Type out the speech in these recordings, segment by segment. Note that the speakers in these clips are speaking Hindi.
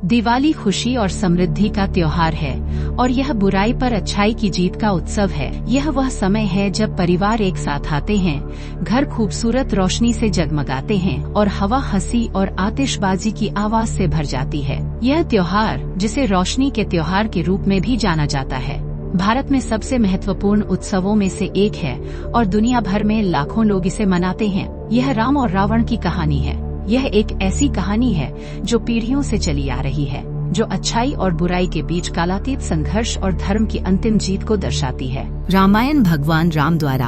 दिवाली खुशी और समृद्धि का त्योहार है और यह बुराई पर अच्छाई की जीत का उत्सव है। यह वह समय है जब परिवार एक साथ आते हैं, घर खूबसूरत रोशनी से जगमगाते हैं और हवा हंसी और आतिशबाजी की आवाज से भर जाती है। यह त्योहार, जिसे रोशनी के त्योहार के रूप में भी जाना जाता है, भारत में सबसे महत्वपूर्ण उत्सवों में से एक है और दुनिया भर में लाखों लोग इसे मनाते हैं। यह राम और रावण की कहानी है। यह एक ऐसी कहानी है जो पीढ़ियों से चली आ रही है, जो अच्छाई और बुराई के बीच कालातीत संघर्ष और धर्म की अंतिम जीत को दर्शाती है। रामायण भगवान राम द्वारा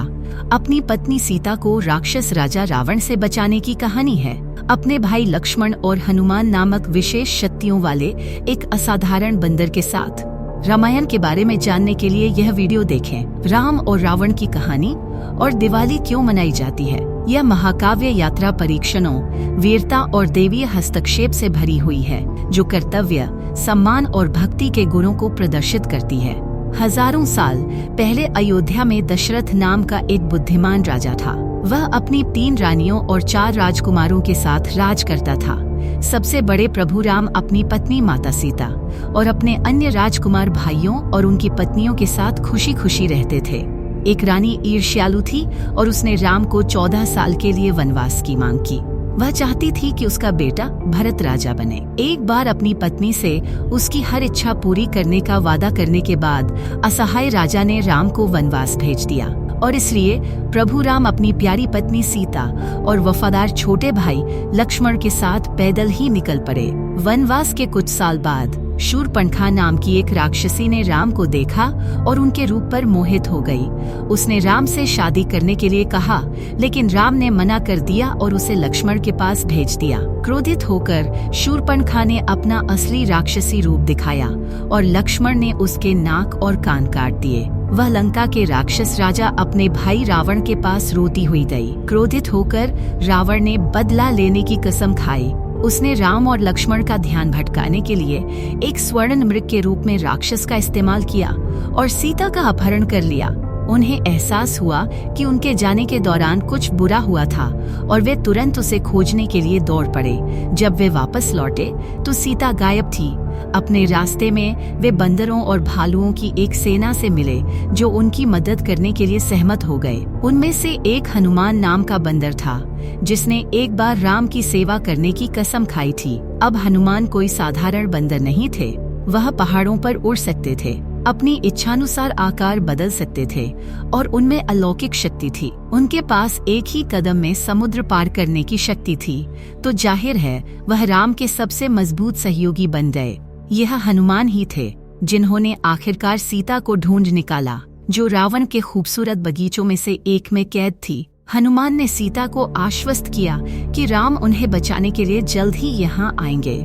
अपनी पत्नी सीता को राक्षस राजा रावण से बचाने की कहानी है। अपने भाई लक्ष्मण और हनुमान नामक विशेष शक्तियों वाले एक असाधारण बंदर के साथ रामायण के बारे में जानने के लिए यह वीडियो देखें। राम और रावण की कहानी और दिवाली क्यों मनाई जाती है। यह महाकाव्य यात्रा परीक्षणों, वीरता और देवीय हस्तक्षेप से भरी हुई है, जो कर्तव्य, सम्मान और भक्ति के गुणों को प्रदर्शित करती है। हजारों साल पहले अयोध्या में दशरथ नाम का एक बुद्धिमान राजा था। वह अपनी 3 रानियों और 4 राजकुमारों के साथ राज करता था। सबसे बड़े प्रभु राम अपनी पत्नी माता सीता और अपने अन्य राजकुमार भाइयों और उनकी पत्नियों के साथ खुशी खुशी रहते थे। एक रानी ईर्ष्यालु थी और उसने राम को 14 साल के लिए वनवास की मांग की। वह चाहती थी कि उसका बेटा भरत राजा बने। एक बार अपनी पत्नी से उसकी हर इच्छा पूरी करने का वादा करने के बाद असहाय राजा ने राम को वनवास भेज दिया और इसलिए प्रभु राम अपनी प्यारी पत्नी सीता और वफादार छोटे भाई लक्ष्मण के साथ पैदल ही निकल पड़े। वनवास के कुछ साल बाद शूर्पणखा नाम की एक राक्षसी ने राम को देखा और उनके रूप पर मोहित हो गई। उसने राम से शादी करने के लिए कहा, लेकिन राम ने मना कर दिया और उसे लक्ष्मण के पास भेज दिया। क्रोधित होकर शूर्पणखा ने अपना असली राक्षसी रूप दिखाया और लक्ष्मण ने उसके नाक और कान काट दिए। वह लंका के राक्षस राजा अपने भाई रावण के पास रोती हुई गई। क्रोधित होकर रावण ने बदला लेने की कसम खाई। उसने राम और लक्ष्मण का ध्यान भटकाने के लिए एक स्वर्ण मृग के रूप में राक्षस का इस्तेमाल किया और सीता का अपहरण कर लिया। उन्हें एहसास हुआ कि उनके जाने के दौरान कुछ बुरा हुआ था और वे तुरंत उसे खोजने के लिए दौड़ पड़े। जब वे वापस लौटे तो सीता गायब थी। अपने रास्ते में वे बंदरों और भालुओं की एक सेना से मिले, जो उनकी मदद करने के लिए सहमत हो गए। उनमें से एक हनुमान नाम का बंदर था, जिसने एक बार राम की सेवा करने की कसम खाई थी। अब हनुमान कोई साधारण बंदर नहीं थे। वह पहाड़ों पर उड़ सकते थे, अपनी इच्छानुसार आकार बदल सकते थे और उनमें अलौकिक शक्ति थी। उनके पास एक ही कदम में समुद्र पार करने की शक्ति थी, तो जाहिर है वह राम के सबसे मजबूत सहयोगी बन गए। यह हनुमान ही थे जिन्होंने आखिरकार सीता को ढूंढ निकाला, जो रावण के खूबसूरत बगीचों में से एक में कैद थी। हनुमान ने सीता को आश्वस्त किया कि राम उन्हें बचाने के लिए जल्द ही यहाँ आएंगे।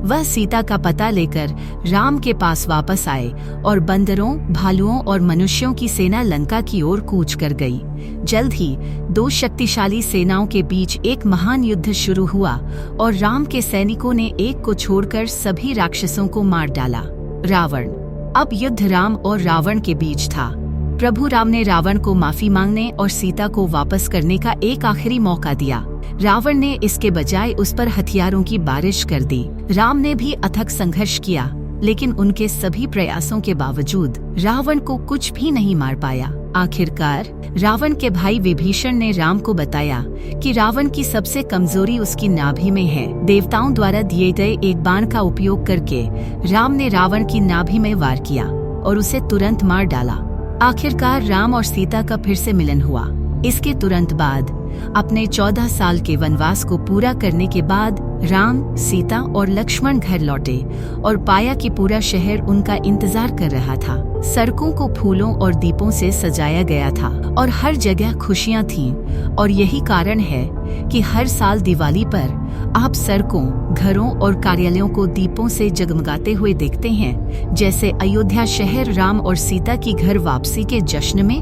वह सीता का पता लेकर राम के पास वापस आए और बंदरों, भालुओं और मनुष्यों की सेना लंका की ओर कूच कर गई। जल्द ही 2 शक्तिशाली सेनाओं के बीच एक महान युद्ध शुरू हुआ और राम के सैनिकों ने एक को छोड़कर सभी राक्षसों को मार डाला। रावण। अब युद्ध राम और रावण के बीच था। प्रभु राम ने रावण को माफी मांगने और सीता को वापस करने का एक आखिरी मौका दिया। रावण ने इसके बजाय उस पर हथियारों की बारिश कर दी। राम ने भी अथक संघर्ष किया, लेकिन उनके सभी प्रयासों के बावजूद रावण को कुछ भी नहीं मार पाया। आखिरकार रावण के भाई विभीषण ने राम को बताया कि रावण की सबसे कमजोरी उसकी नाभि में है। देवताओं द्वारा दिए गए एक बाण का उपयोग करके राम ने रावण की नाभि में वार किया और उसे तुरंत मार डाला। आखिरकार राम और सीता का फिर से मिलन हुआ। इसके तुरंत बाद अपने 14 साल के वनवास को पूरा करने के बाद राम, सीता और लक्ष्मण घर लौटे और पाया कि पूरा शहर उनका इंतजार कर रहा था। सड़कों को फूलों और दीपों से सजाया गया था और हर जगह खुशियां थीं। और यही कारण है कि हर साल दिवाली पर आप सड़कों, घरों और कार्यालयों को दीपों से जगमगाते हुए देखते हैं, जैसे अयोध्या शहर राम और सीता की घर वापसी के जश्न में।